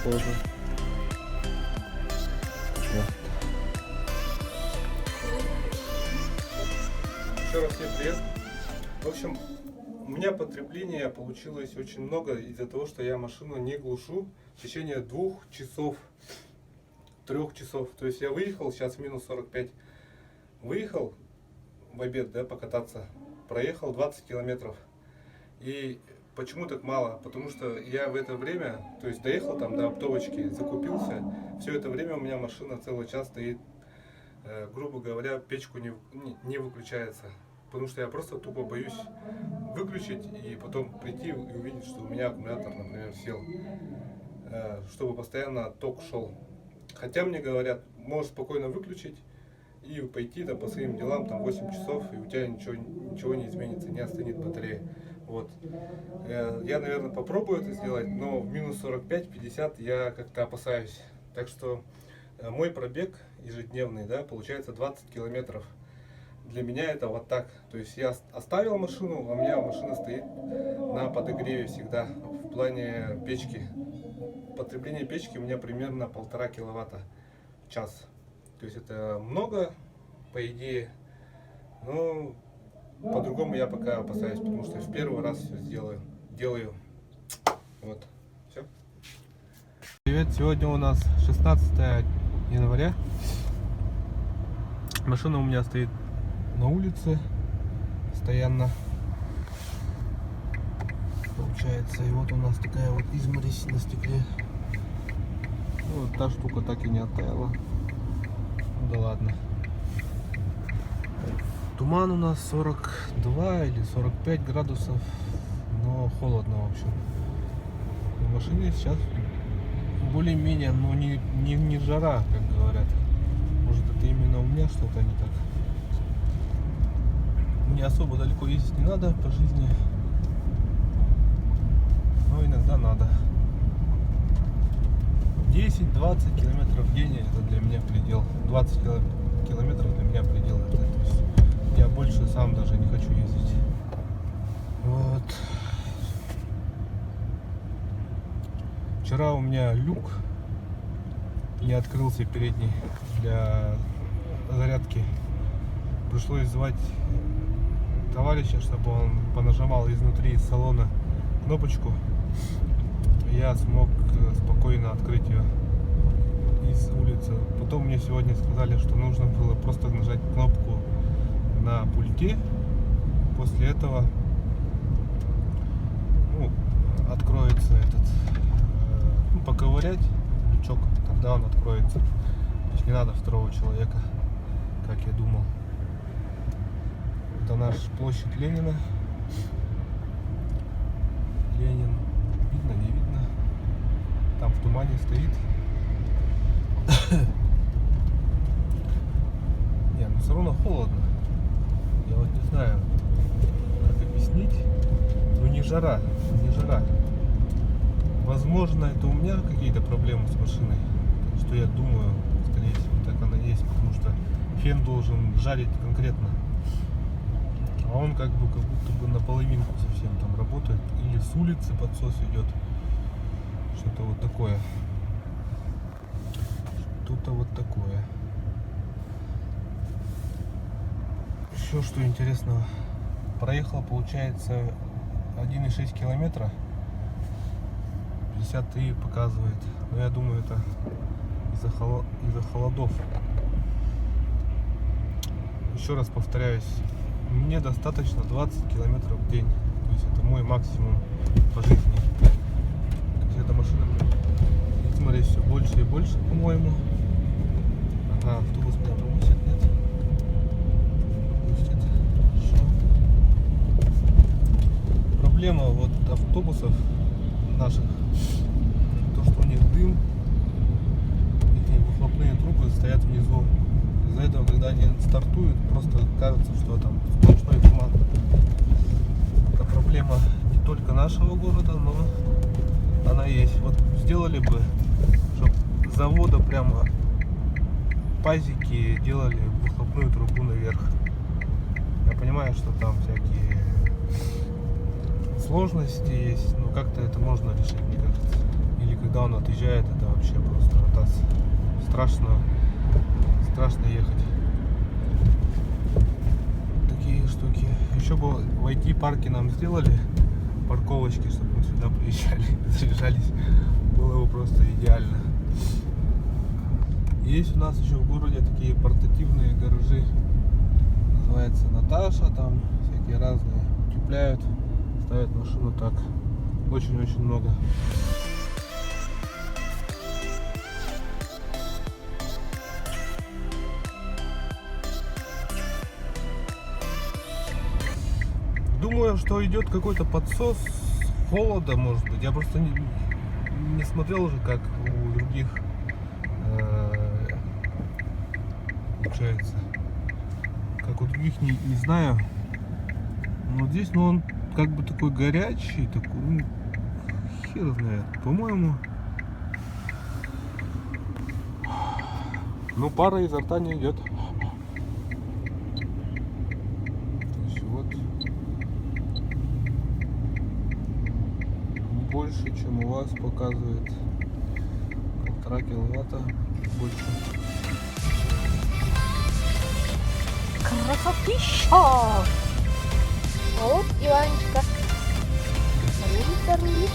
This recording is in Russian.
похоже. Вот. Еще раз всем привет. В общем, у меня потребление получилось очень много из-за того, что я машину не глушу в течение 2 часов, 3 часов. То есть я выехал, сейчас минус 45, выехал в обед, да, покататься, проехал 20 километров. И почему так мало? Потому что я в это время, то есть доехал там до оптовочки, закупился, все это время у меня машина целый час стоит, грубо говоря, печку не выключается. Потому что я просто тупо боюсь выключить и потом прийти и увидеть, что у меня аккумулятор, например, сел, чтобы постоянно ток шел. Хотя мне говорят, можешь спокойно выключить и пойти там, по своим делам, там 8 часов, и у тебя ничего не изменится, не остынет батарея. Вот. Я, наверное, попробую это сделать, но в минус 45-50 я как-то опасаюсь. Так что мой пробег ежедневный, да, получается 20 километров. Для меня это вот так. То есть я оставил машину, а у меня машина стоит на подогреве всегда. В плане печки. Потребление печки у меня примерно 1,5 киловатта в час. То есть это много, по идее. Но по-другому я пока опасаюсь, потому что в первый раз все делаю. Вот. Все. Привет, сегодня у нас 16 января. Машина у меня стоит на улице постоянно, получается. И вот у нас такая вот изморозь на стекле. Ну, вот та штука так и не оттаяла. Ну да ладно. Туман у нас 42 или 45 градусов, но холодно, в общем. В машине сейчас более-менее, но не жара, как говорят. Может, это именно у меня что-то не так. Мне особо далеко ездить не надо по жизни, но иногда надо. 10-20 километров в день это для меня предел. 20 километров для меня предел. То есть я больше сам даже не хочу ездить. Вот. Вчера у меня люк не открылся передний для зарядки. Пришлось звать товарища, чтобы он понажимал изнутри из салона кнопочку. Я смог спокойно открыть ее из улицы. Потом мне сегодня сказали, что нужно было просто нажать кнопку на пульте. После этого откроется поковырять лючок, тогда он откроется. То есть не надо второго человека, как я думал. Это наша площадь Ленина. Ленин. Видно, не видно. Там в тумане стоит. Не, ну все равно холодно. Я вот не знаю, как объяснить. Ну не жара, не жара. Возможно, это у меня какие-то проблемы с машиной. Что я думаю, скорее всего, так оно есть. Потому что фен должен жарить конкретно. А он как будто бы наполовинку совсем там работает. Или с улицы подсос идет. Что-то вот такое. Что-то вот такое. Еще что интересного. Проехал, получается, 1,6 километра. 53 показывает. Но я думаю, это из-за холодов. Еще раз повторяюсь. Мне достаточно 20 километров в день. То есть это мой максимум по жизни. То есть эта машина, смотри, все больше и больше, по-моему. Ага, автобус меня пропустит, нет? Пропустит. Хорошо. Проблема вот автобусов наших, то, что у них дым, их выхлопные трубы стоят внизу. Из-за этого, когда они стартуют, просто кажется, что там сплошной туман. Это проблема не только нашего города, но она есть. Вот сделали бы, чтобы с завода прямо пазики делали выхлопную трубу наверх. Я понимаю, что там всякие сложности есть, но как-то это можно решить, мне кажется. Или когда он отъезжает, это вообще просто страшно ехать. Такие штуки. Еще бы в IT-парке нам сделали парковочки, чтобы мы сюда приезжали, заряжались. Было бы просто идеально. Есть у нас еще в городе такие портативные гаражи. Называется Наташа, там всякие разные. Утепляют, ставят машину так. Очень-очень много. Думаю, что идет какой-то подсос холода, может быть. Я просто не смотрел уже, как у других получается. Как у других не знаю. Но здесь, ну, он как бы такой горячий, такой, ну, хер знает. По-моему, ну, пара изо рта не идет. Больше, чем у вас показывает 1,5 киловатта больше. Красотища! А вот Иванечка. Рулит.